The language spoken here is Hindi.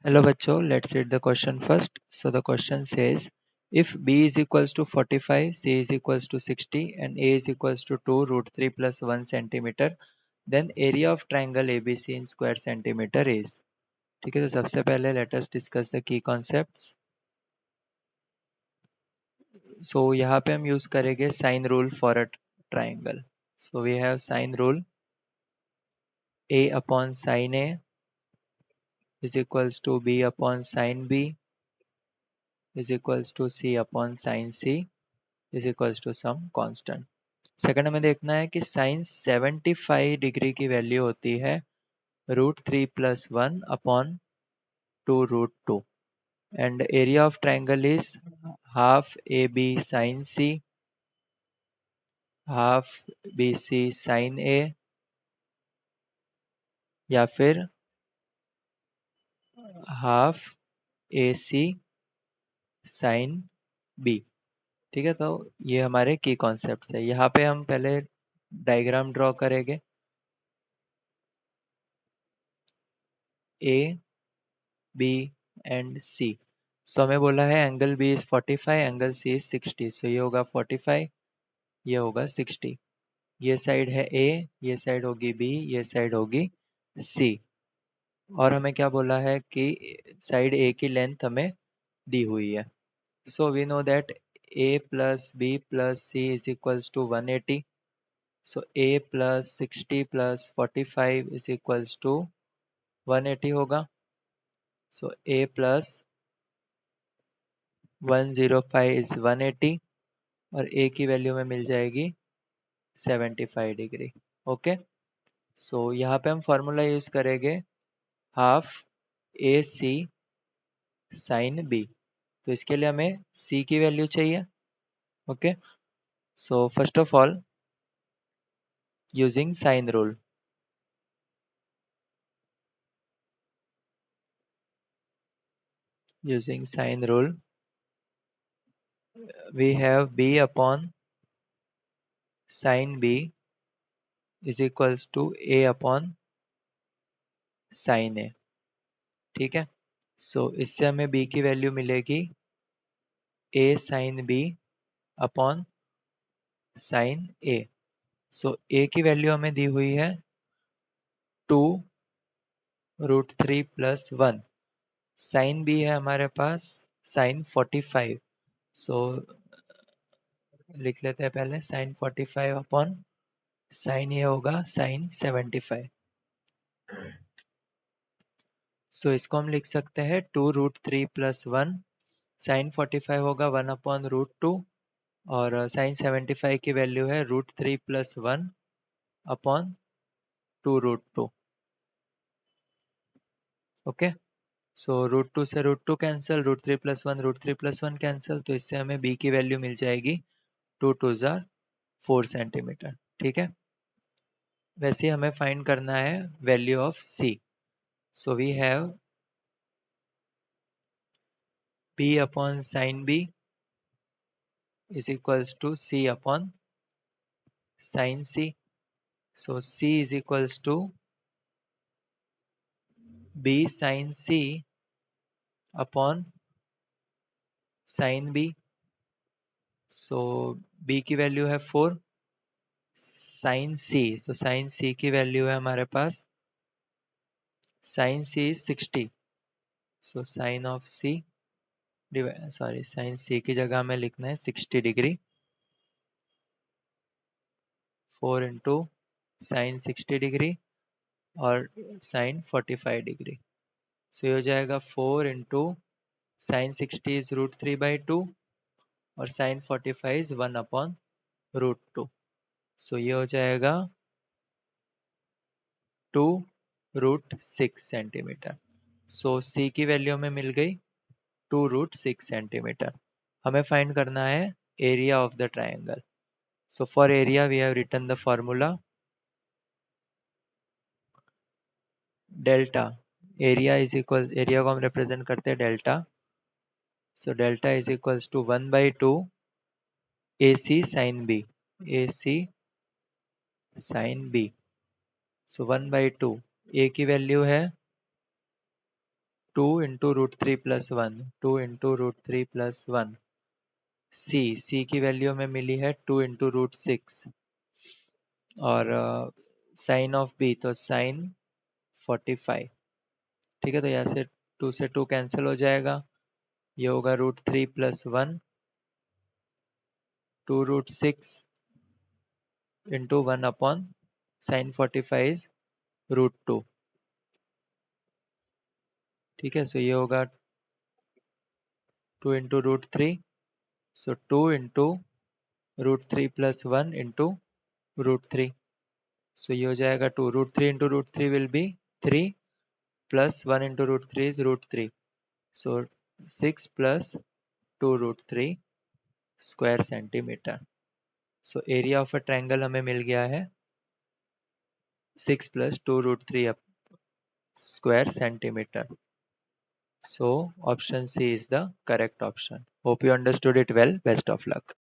Hello bachcho, let's read the question first. So the question says, if b is equals to 45, c is equals to 60 and a is equals to 2 root 3 plus 1 centimeter, then area of triangle ABC in square centimeter is. ठीक है, तो सबसे पहले let us discuss the key concepts. So यहाँ पे हम use करेंगे sine rule for a triangle. So we have sine rule, a upon sine a is equals to b upon sine b is equals to c upon sine c is equals to some constant. Second हमें देखना है कि साइन 75 डिग्री की वैल्यू होती है √3 + 1 upon 2 √2 and area of triangle is half A B sine C, half B C sine A, या फिर half A C sine B. ठीक है, तो ये हमारे की कॉन्सेप्ट्स है. यहाँ पे हम पहले डायग्राम ड्रॉ करेंगे. ए बी एंड सी. सो हमें बोला है angle B is 45, angle C is 60. So ये होगा 45, ये होगा 60. ये साइड है ए, ये साइड होगी बी, ये साइड होगी सी. और हमें क्या बोला है कि साइड ए की लेंथ हमें दी हुई है. So we know that a plus B plus C is equals to 180. So a plus 60 plus 45 is equals to 180 होगा. सो a प्लस 105 इज 180 और a की वैल्यू में मिल जाएगी 75 डिग्री. ओके, सो यहाँ पे हम फॉर्मूला यूज करेंगे half A C sine B. तो इसके लिए हमें c की वैल्यू चाहिए. Okay, so first of all using sine rule, using sine rule we have b upon sin b is equals to a upon sin a. ठीक है, सो इससे हमें b की वैल्यू मिलेगी a sin b upon sin a. So a की वैल्यू हमें दी हुई है 2 √3 + 1. साइन b है हमारे पास sin 45. सो लिख लेते हैं पहले sin 45 अपॉन साइन ये होगा sin 75. सो इसको हम लिख सकते हैं 2 √3 + 1. साइन 45 होगा 1 अपॉन √2 और साइन 75 की वैल्यू है √3 + 1 अपॉन 2 √2. ओके, सो √2 से √2 कैंसिल, √3 + 1 √3 + 1 कैंसिल. तो इससे हमें b की वैल्यू मिल जाएगी 2 2 जार 4 सेंटीमीटर. ठीक है, वैसे हमें फाइंड करना है value of c. So we have b upon sine b is equals to c upon sin c. So c is equals to b sin c upon sin b. So b की वैल्यू है 4, sin c. So sin c की वैल्यू है हमारे पास sin c is 60. So sin of c sin c की जगह हमें लिखना है 60 डिग्री. 4 इंटू साइन 60 डिग्री और साइन 45 डिग्री. सो ये हो जाएगा 4 इंटू साइन 60 इज √3/2 और साइन 45 इज 1 अपॉन √2. सो ये हो जाएगा 2 √6 सेंटीमीटर. सो c की वैल्यू हमें मिल गई 2 √6 सेंटीमीटर. हमें फाइंड करना है area of the triangle. So for area we have written the formula delta. एरिया को हम रिप्रेजेंट करते हैं delta. So delta is equals to 1/2 AC sin B. AC sin B. So 1/2 A की वैल्यू है 2 into root three plus one, 2 into root three plus one. C की वैल्यू हमें मिली है 2 इंटू रूट सिक्स। और साइन ऑफ बी तो साइन 45। ठीक है, तो यहाँ से 2 से 2 कैंसिल हो जाएगा। ये होगा root three plus one, 2 root six into one upon sine 45 is root two. ठीक है, सो ये होगा 2 into root three, so 2 into root three plus one into root three. So ये हो जाएगा 2, root three into root three will be 3 plus one into root three is root three. So 6 plus 2 root three square centimetre. So area of a triangle हमें मिल गया है 6 plus 2 root three square centimeter. So option C is the correct option. Hope you understood it well. Best of luck.